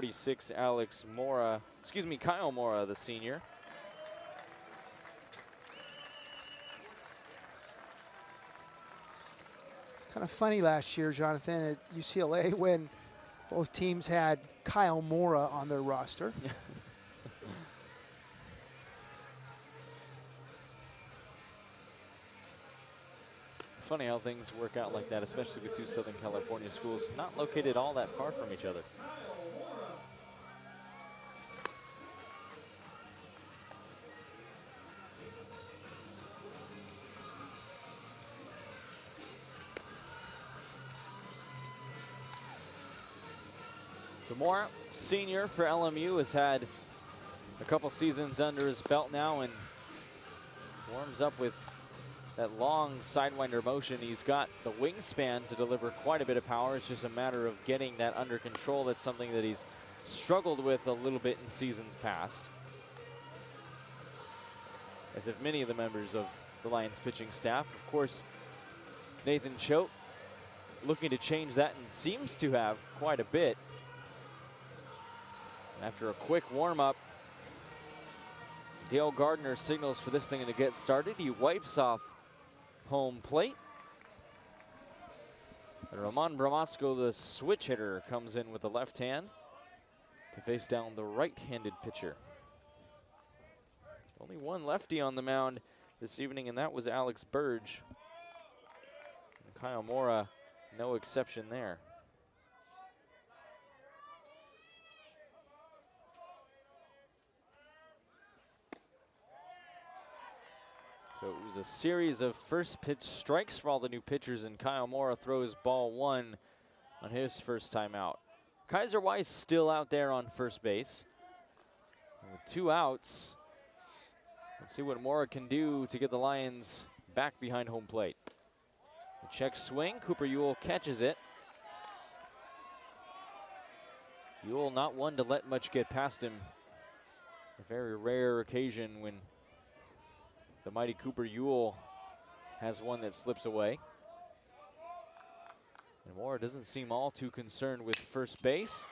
46, Kyle Mora, the senior. Kind of funny last year, Jonathan, at UCLA when both teams had Kyle Mora on their roster. Funny how things work out like that, especially with two Southern California schools not located all that far from each other. So Mora, senior for LMU, has had a couple seasons under his belt now and warms up with that long sidewinder motion. He's got the wingspan to deliver quite a bit of power. It's just a matter of getting that under control. That's something that he's struggled with a little bit in seasons past, as if many of the members of the Lions pitching staff. Of course, Nathan Choate looking to change that and seems to have quite a bit. After a quick warm-up, Dale Gardner signals for this thing to get started. He wipes off home plate. And Roman Bramasco, the switch hitter, comes in with the left hand to face down the right-handed pitcher. Only one lefty on the mound this evening, and that was Alex Burge. And Kyle Mora, no exception there. So it was a series of first pitch strikes for all the new pitchers, and Kyle Mora throws ball one on his first time out. Kaiser Weiss still out there on first base. And with 2 outs, let's see what Mora can do to get the Lions back behind home plate. A check swing, Cooper Ewell catches it. Ewell not one to let much get past him. A very rare occasion when the mighty Cooper Ewell has one that slips away. And Mora doesn't seem all too concerned with first base.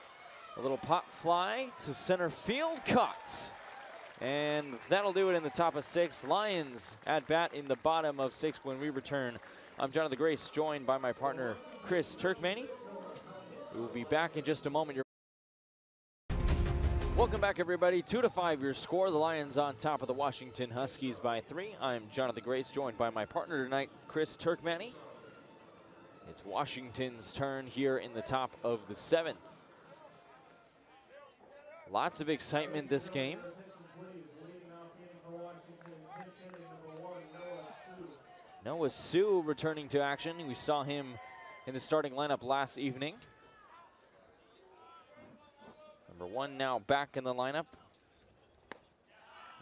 A little pop fly to center field, caught. And that'll do it in the top of 6. Lions at bat in the bottom of 6 when we return. I'm Jonathan Grace, joined by my partner, Chris Turkmany. We will be back in just a moment. Welcome back, everybody. 2-5 your score. The Lions on top of the Washington Huskies by 3. I'm Jonathan Grace, joined by my partner tonight, Chris Turkmany. It's Washington's turn here in the top of the 7th. Lots of excitement this game. Noah Sue returning to action. We saw him in the starting lineup last evening. Number 1 now back in the lineup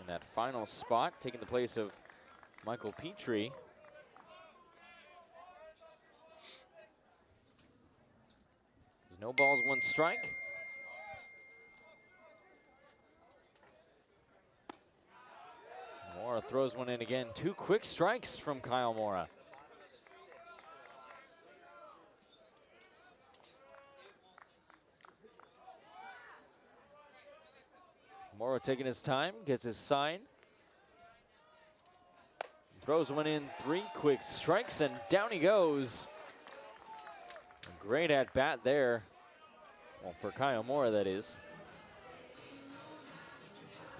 in that final spot, taking the place of Michael Petrie. No balls, 1 strike. Mora throws one in again. 2 quick strikes from Kyle Mora. Mora taking his time, gets his sign. Throws one in, 3 quick strikes, and down he goes. A great at bat there. Well, for Kyle Mora, that is.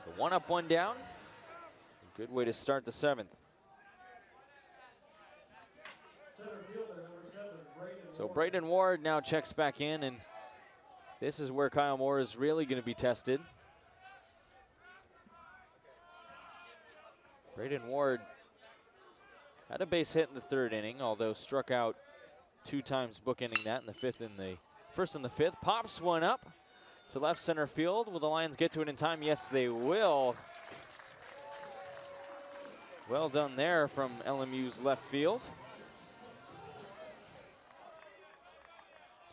The 1 up, 1 down. A good way to start the 7th. So Braden Ward now checks back in, and this is where Kyle Mora is really going to be tested. Braden Ward had a base hit in the 3rd inning, although struck out 2 times, bookending that in the 5th and the 1st and the 5th. Pops one up to left center field. Will the Lions get to it in time? Yes, they will. Well done there from LMU's left field.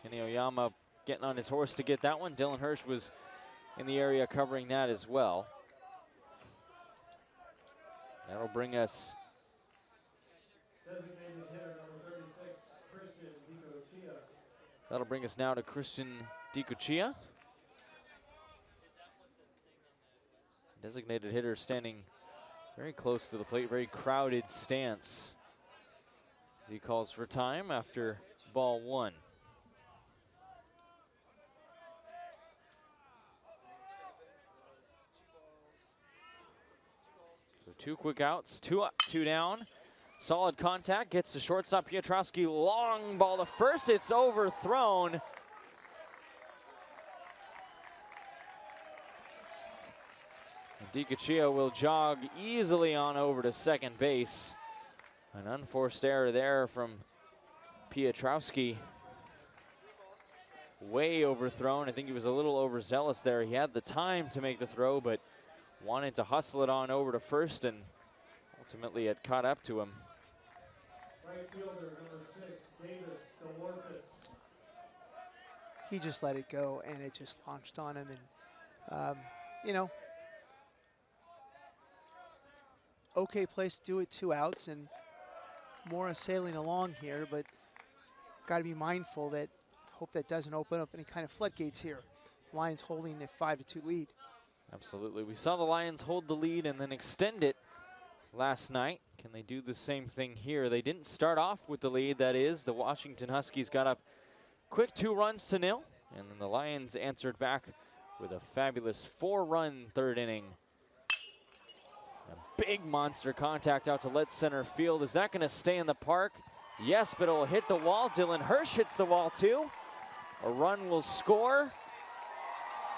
Kenny Oyama getting on his horse to get that one. Dylan Hirsch was in the area covering that as well. That'll bring us now to Christian DiCuccia. designated hitter standing very close to the plate, very crowded stance. As he calls for time after ball 1. So 2 quick outs, 2 up, 2 down. Solid contact, gets to shortstop Piotrowski, long ball to first, it's overthrown. DiCaccia will jog easily on over to second base. An unforced error there from Piotrowski. Way overthrown. I think he was a little overzealous there. He had the time to make the throw, but wanted to hustle it on over to first, and ultimately it caught up to him. Right fielder, number 6, Davis, Delorphus. He just let it go, and it just launched on him. And, you know, okay place to do it, 2 outs, and Mora sailing along here, but got to be mindful that, hope that doesn't open up any kind of floodgates here. Lions holding a 5-2 lead. Absolutely. We saw the Lions hold the lead and then extend it last night. Can they do the same thing here? They didn't start off with the lead, that is. The Washington Huskies got up quick 2-0, and then the Lions answered back with a fabulous 4-run third inning. A big monster contact out to left center field. Is that going to stay in the park? Yes, but it'll hit the wall. Dylan Hirsch hits the wall too. A run will score.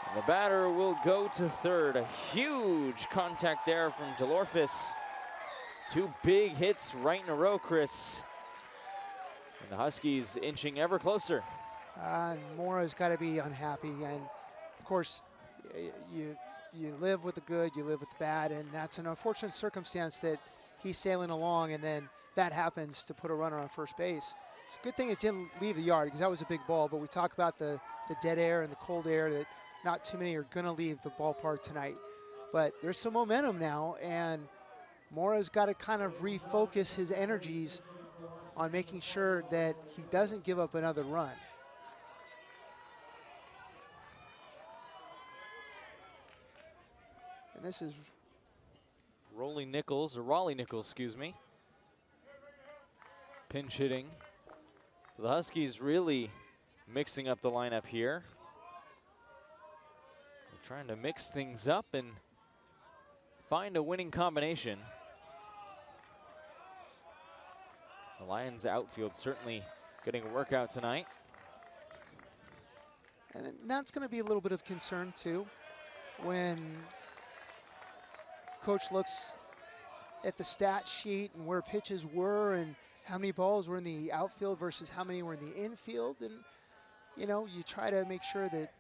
And the batter will go to third. A huge contact there from Delorphus. 2 big hits right in a row, Chris. And the Huskies inching ever closer. Mora's got to be unhappy, and of course, you live with the good, you live with the bad, and that's an unfortunate circumstance that he's sailing along, and then that happens to put a runner on first base. It's a good thing it didn't leave the yard, because that was a big ball, but we talk about the dead air and the cold air, that not too many are going to leave the ballpark tonight. But there's some momentum now, and Mora's got to kind of refocus his energies on making sure that he doesn't give up another run. And this is Raleigh Nichols, excuse me. Pinch hitting. So the Huskies really mixing up the lineup here. They're trying to mix things up and find a winning combination. The Lions outfield certainly getting a workout tonight. And that's going to be a little bit of concern too when coach looks at the stat sheet and where pitches were and how many balls were in the outfield versus how many were in the infield. And, you know, you try to make sure that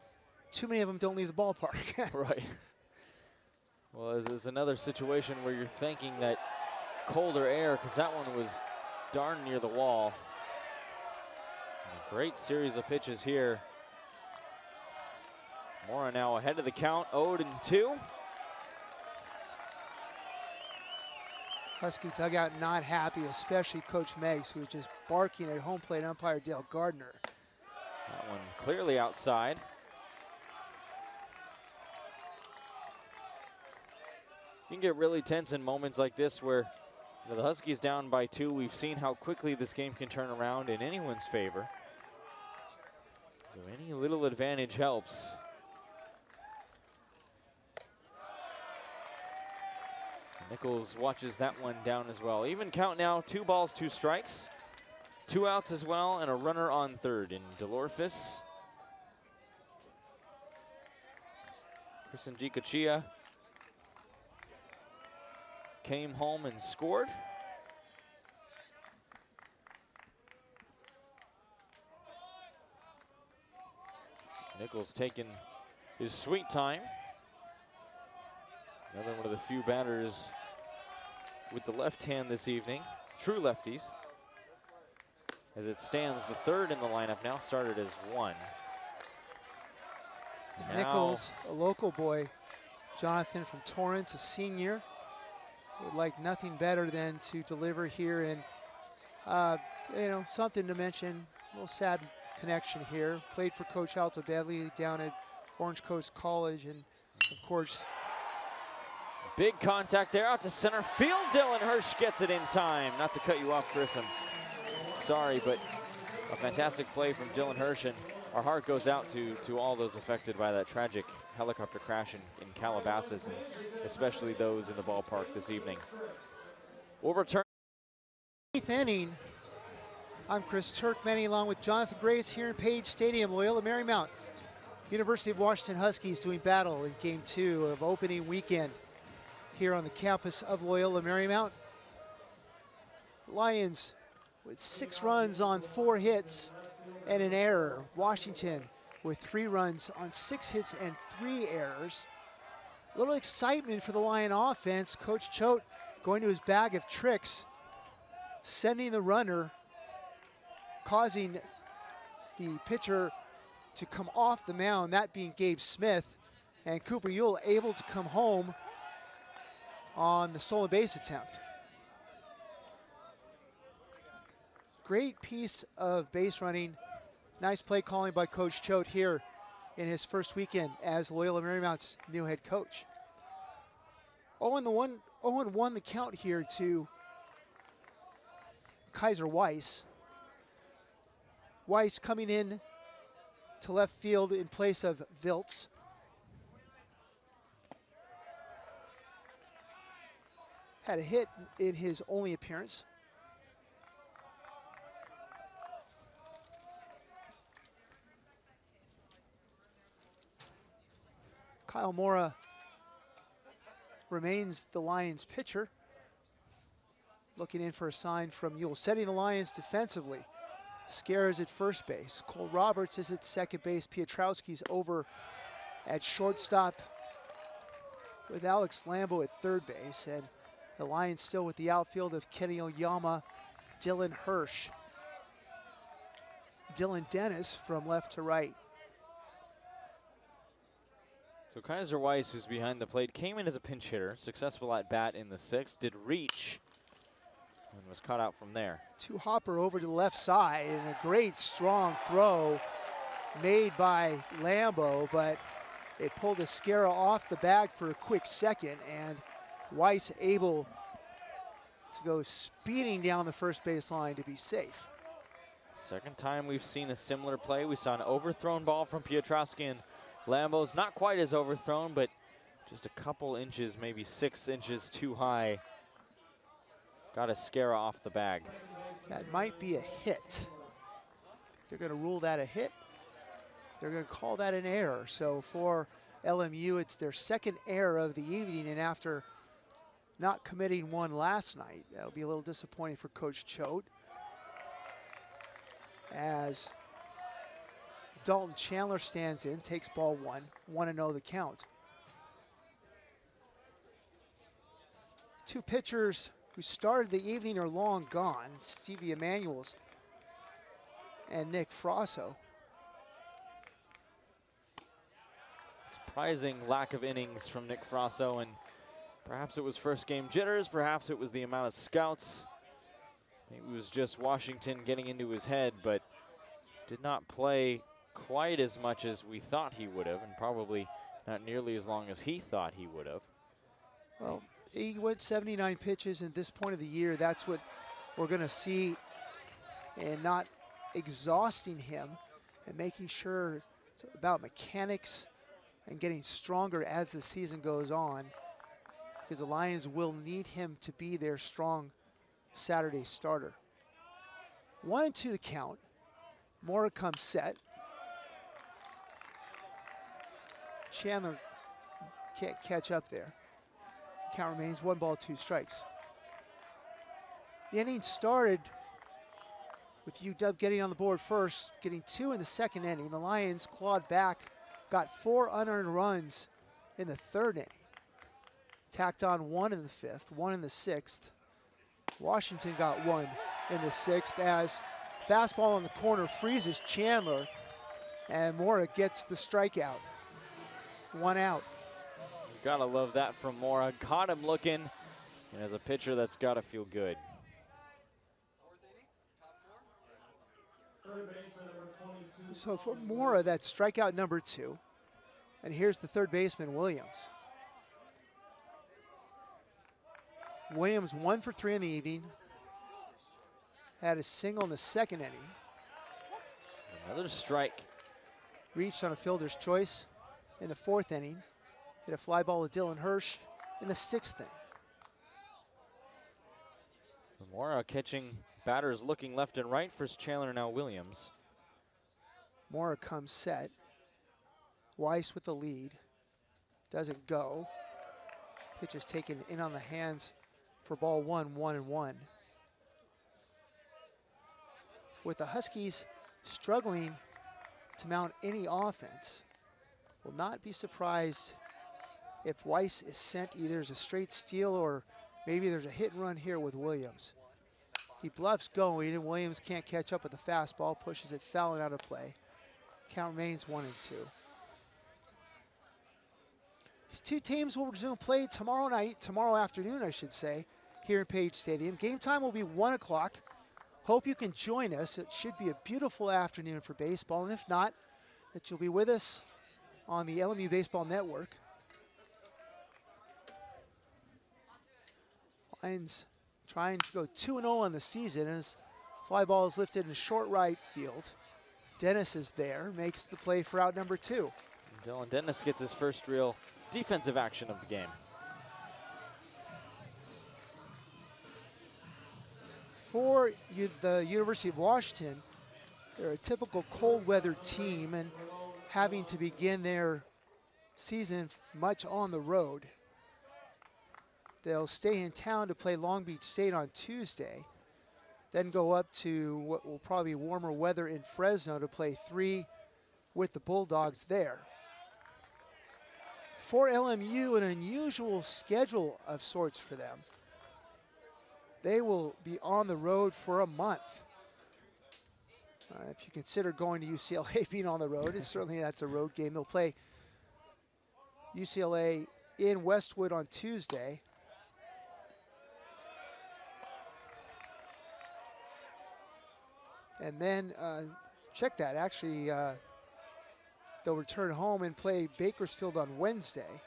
too many of them don't leave the ballpark. Right. Well, there's another situation where you're thinking that colder air, because that one was darn near the wall. A great series of pitches here. Mora now ahead of the count, 0-2. Husky dugout not happy, especially Coach Meggs, who was just barking at home plate umpire Dale Gardner. That one clearly outside. You can get really tense in moments like this where the Huskies down by 2. We've seen how quickly this game can turn around in anyone's favor. So any little advantage helps. Nichols watches that one down as well. Even count now, 2 balls, 2 strikes. 2 outs as well, and a runner on third in Delorphus. Christian DiCaccia came home and scored. Nichols taking his sweet time. Another one of the few batters with the left hand this evening. True lefties. As it stands, the third in the lineup now started as 1. Nichols, a local boy, Jonathan from Torrance, a senior, would like nothing better than to deliver here. And, you know, something to mention, a little sad connection here. Played for Coach Alto Bedley down at Orange Coast College. And, of course, Big contact there out to center field. Dylan Hirsch gets it in time. Not to cut you off, Chris. I'm sorry, but a fantastic play from Dylan Hirsch, and our heart goes out to all those affected by that tragic helicopter crash in Calabasas, and especially those in the ballpark this evening. We'll return. 8th inning. I'm Chris Turkmany along with Jonathan Grace here in Page Stadium, Loyola Marymount. University of Washington Huskies doing battle in Game 2 of opening weekend here on the campus of Loyola Marymount. Lions with 6 runs on 4 hits and an error. Washington with 3 runs on 6 hits and 3 errors. A little excitement for the Lion offense. Coach Choate going to his bag of tricks, sending the runner, causing the pitcher to come off the mound, that being Gabe Smith, and Cooper Ewell able to come home on the stolen base attempt. Great piece of base running. Nice play calling by Coach Choate here in his first weekend as Loyola Marymount's new head coach. 0-1 the count here to Kaiser Weiss. Weiss coming in to left field in place of Viltz. Had a hit in his only appearance. Kyle Mora remains the Lions pitcher. Looking in for a sign from Ewell, setting the Lions defensively. Scares at first base. Cole Roberts is at second base. Piotrowski's over at shortstop with Alex Lambo at third base. And the Lions still with the outfield of Kenny Oyama, Dylan Hirsch, Dylan Dennis from left to right. So Kaiser Weiss, who's behind the plate, came in as a pinch hitter, successful at bat in the 6th, did reach, and was caught out from there. Two-hopper over to the left side, and a great strong throw made by Lambo, but it pulled Escara off the bag for a quick second, and Weiss able to go speeding down the first base line to be safe. Second time we've seen a similar play. We saw an overthrown ball from Piotrowski, and Lambo's not quite as overthrown, but just a couple inches, maybe 6 inches too high. Got Escara off the bag. That might be a hit. They're going to rule that a hit. They're going to call that an error. So for LMU, it's their second error of the evening, and after not committing one last night, that'll be a little disappointing for Coach Choate, as Dalton Chandler stands in, takes ball 1, 1-0 the count. Two pitchers who started the evening are long gone, Stevie Emanuels and Nick Frasso. Surprising lack of innings from Nick Frasso, and perhaps it was first game jitters, perhaps it was the amount of scouts. It was just Washington getting into his head, but did not play quite as much as we thought he would have, and probably not nearly as long as he thought he would have. Well, he went 79 pitches, and at this point of the year, that's what we're going to see, and not exhausting him and making sure it's about mechanics and getting stronger as the season goes on, because the Lions will need him to be their strong Saturday starter. 1-2 the count. Mora comes set. Chandler can't catch up there. Count remains 1 ball, 2 strikes. The inning started with UW getting on the board first, getting 2 in the second inning. The Lions clawed back, got 4 unearned runs in the third inning. Tacked on 1 in the 5th, 1 in the 6th. Washington got 1 in the 6th as fastball on the corner freezes Chandler, and Mora gets the strikeout. 1 out. Gotta love that from Mora. Caught him looking, and as a pitcher, that's gotta feel good. So for Mora, that's strikeout number 2. And here's the third baseman, Williams. Williams 1 for 3 in the evening. Had a single in the second inning. Another strike. Reached on a fielder's choice in the fourth inning. Hit a fly ball to Dylan Hirsch in the sixth inning. Mora catching batters looking left and right. First Chandler, now Williams. Mora comes set. Weiss with the lead. Doesn't go. Pitch is taken in on the hands for ball 1, 1-1. With the Huskies struggling to mount any offense, will not be surprised if Weiss is sent either as a straight steal or maybe there's a hit and run here with Williams. He bluffs going and Williams can't catch up with the fastball, pushes it foul and out of play. Count remains 1-2. These two teams will resume play tomorrow afternoon, I should say, here in Page Stadium. Game time will be 1 o'clock. Hope you can join us. It should be a beautiful afternoon for baseball, and if not, that you'll be with us on the LMU Baseball Network. Lions trying to go 2-0 on the season as fly ball is lifted in short right field. Dennis is there, makes the play for out number 2. Dylan Dennis gets his first real defensive action of the game. For the University of Washington, they're a typical cold weather team and having to begin their season much on the road. They'll stay in town to play Long Beach State on Tuesday, then go up to what will probably be warmer weather in Fresno to play 3 with the Bulldogs there. For LMU, an unusual schedule of sorts for them. They will be on the road for a month. If you consider going to UCLA being on the road, and certainly that's a road game. They'll play UCLA in Westwood on Tuesday. And then, check that, actually, they'll return home and play Bakersfield on Wednesday.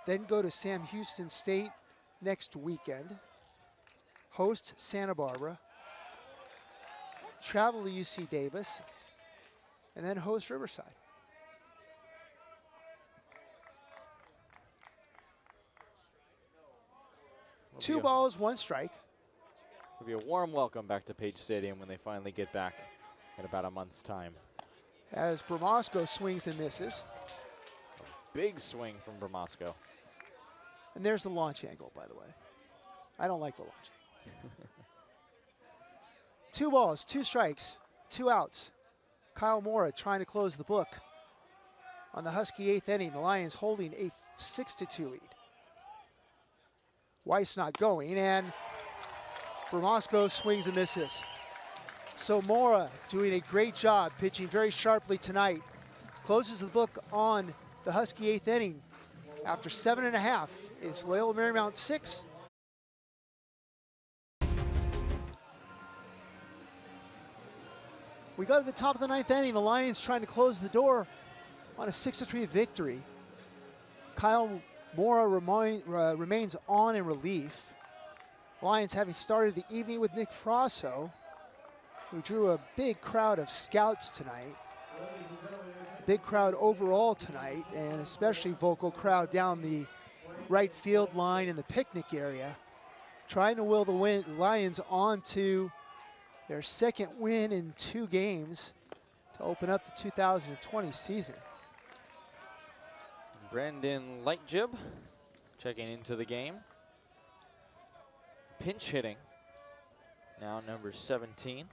Then go to Sam Houston State next weekend. Host Santa Barbara. Travel to UC Davis. And then host Riverside. Two balls, 1 strike. It'll be a warm welcome back to Page Stadium when they finally get back in about a month's time. As Bramasco swings and misses. Big swing from Bramasco. And there's the launch angle, by the way. I don't like the launch angle. 2 balls, 2 strikes, 2 outs. Kyle Mora trying to close the book on the Husky 8th inning. The Lions holding a 6-2 lead. Weiss not going, and Bramasco swings and misses. So Mora doing a great job, pitching very sharply tonight. Closes the book on the Husky 8th inning. After 7.5, it's Loyola Marymount 6. We go to the top of the 9th inning. The Lions trying to close the door on a 6-3 victory. Kyle Mora remains on in relief. Lions having started the evening with Nick Frasso, who drew a big crowd of scouts tonight. Big crowd overall tonight, and especially vocal crowd down the right field line in the picnic area, trying to will the Lions onto their second win in 2 games to open up the 2020 season. Brandon Lightjib checking into the game. Pinch hitting, now number 17.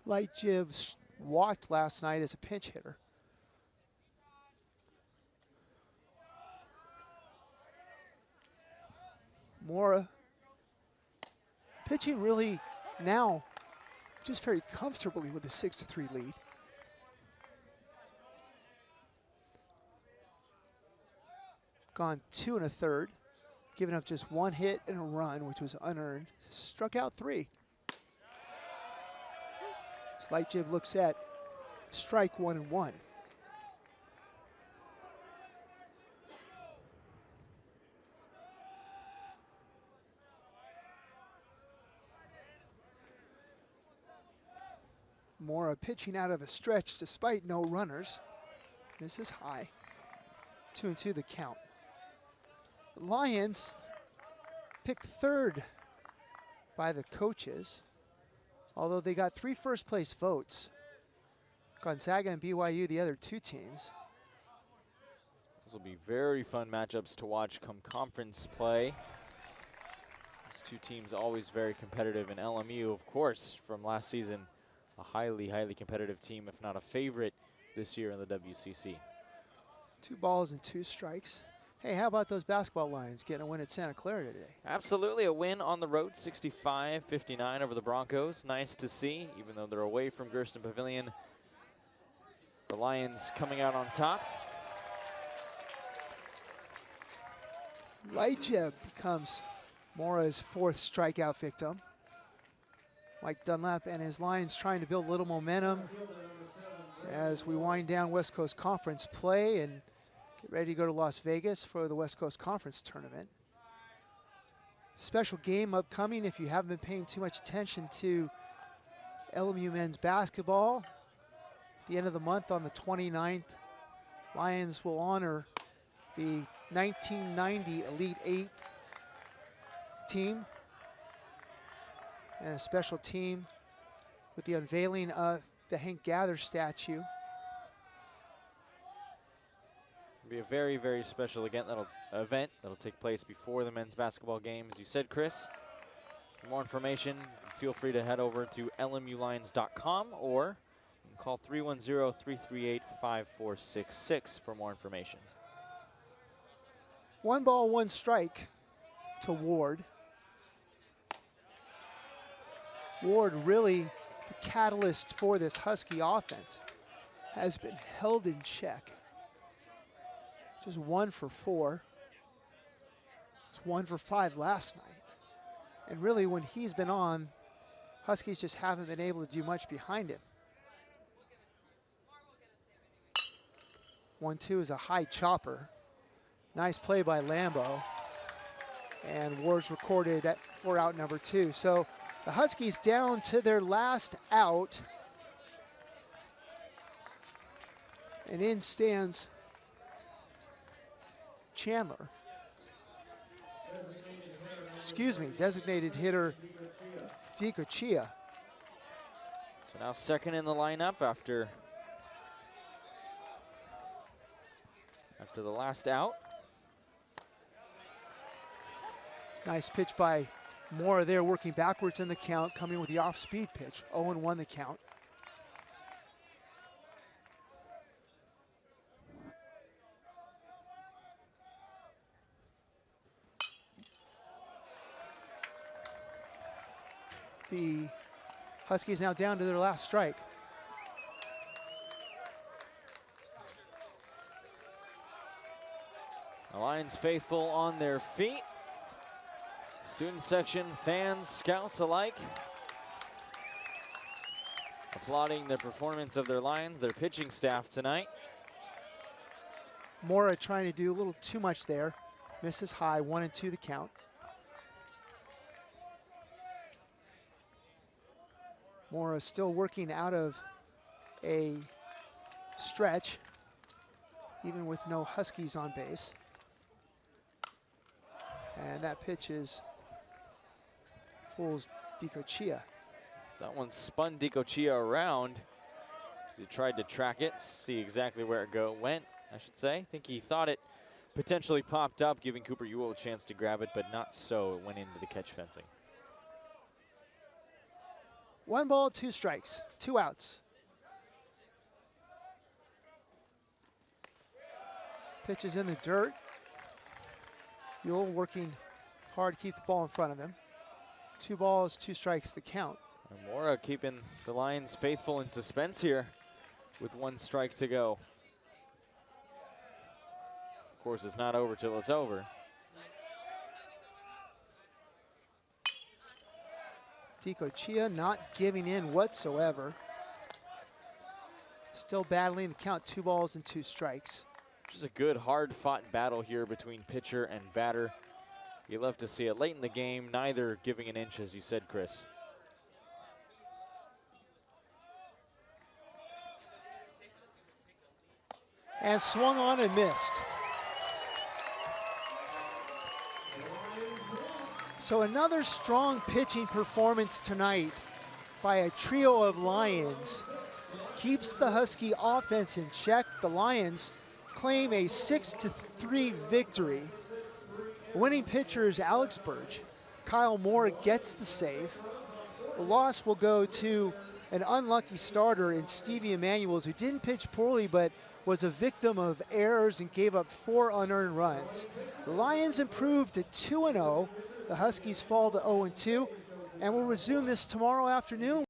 Lightjib walked last night as a pinch hitter. Mora pitching really now just very comfortably with a 6-3 lead. Gone 2 1/3, giving up just 1 hit and a run, which was unearned. Struck out 3. Lightjib looks at strike 1-1. Mora pitching out of a stretch despite no runners. Misses high. 2-2 the count. The Lions picked third by the coaches, although they got 3 first-place votes. Gonzaga and BYU, the other 2 teams. Those will be very fun matchups to watch come conference play. These 2 teams always very competitive, and LMU, of course, from last season, a highly, highly competitive team, if not a favorite this year in the WCC. 2 balls and 2 strikes. Hey, how about those basketball Lions getting a win at Santa Clara today? Absolutely, a win on the road, 65-59 over the Broncos. Nice to see, even though they're away from Gersten Pavilion. The Lions coming out on top. Elijah becomes Mora's 4th strikeout victim. Mike Dunlap and his Lions trying to build a little momentum as we wind down West Coast Conference play and get ready to go to Las Vegas for the West Coast Conference tournament. Special game upcoming if you haven't been paying too much attention to LMU men's basketball. At the end of the month on the 29th, Lions will honor the 1990 Elite 8 team and a special team with the unveiling of the Hank Gather statue. It'll be a very, very special event that'll take place before the men's basketball game, as you said, Chris. For more information, feel free to head over to lmulions.com or you can call 310-338-5466 for more information. 1 ball, 1 strike to Ward. Ward, really the catalyst for this Husky offense, has been held in check. Just 1 for 4. It's 1 for 5 last night. And really, when he's been on, Huskies just haven't been able to do much behind him. 1-2 is a high chopper. Nice play by Lambo. And Ward's recorded for out number 2. So the Huskies down to their last out. And in stands Chandler. Designated hitter Dicochia. So now second in the lineup after the last out. Nice pitch by Mora there, working backwards in the count, coming with the off-speed pitch. 0-1 the count. The Huskies now down to their last strike. The Lions faithful on their feet. Student section, fans, scouts alike, applauding the performance of their Lions, their pitching staff tonight. Mora trying to do a little too much there. Misses high, 1-2 the count. Mora still working out of a stretch, even with no Huskies on base. And that pitch is fools Dicochia. That one spun Dicochia around. He tried to track it, see exactly where it went, I should say. I think he thought it potentially popped up, giving Cooper Ewell a chance to grab it, but not so. It went into the catch fencing. 1 ball, 2 strikes, 2 outs. Pitch is in the dirt. Ewell working hard to keep the ball in front of him. 2 balls, 2 strikes, the count. And Mora keeping the Lions faithful in suspense here with 1 strike to go. Of course, it's not over till it's over. Dicochia not giving in whatsoever. Still battling the count, 2 balls and 2 strikes. Just a good, hard-fought battle here between pitcher and batter. You love to see it late in the game, neither giving an inch, as you said, Chris. and swung on and missed. So another strong pitching performance tonight by a trio of Lions keeps the Husky offense in check. The Lions claim a 6-3 victory. Winning pitcher is Alex Burge. Kyle Mora gets the save. The loss will go to an unlucky starter in Stevie Emanuels, who didn't pitch poorly but was a victim of errors and gave up 4 unearned runs. The Lions improved to 2-0. The Huskies fall to 0-2, and we'll resume this tomorrow afternoon.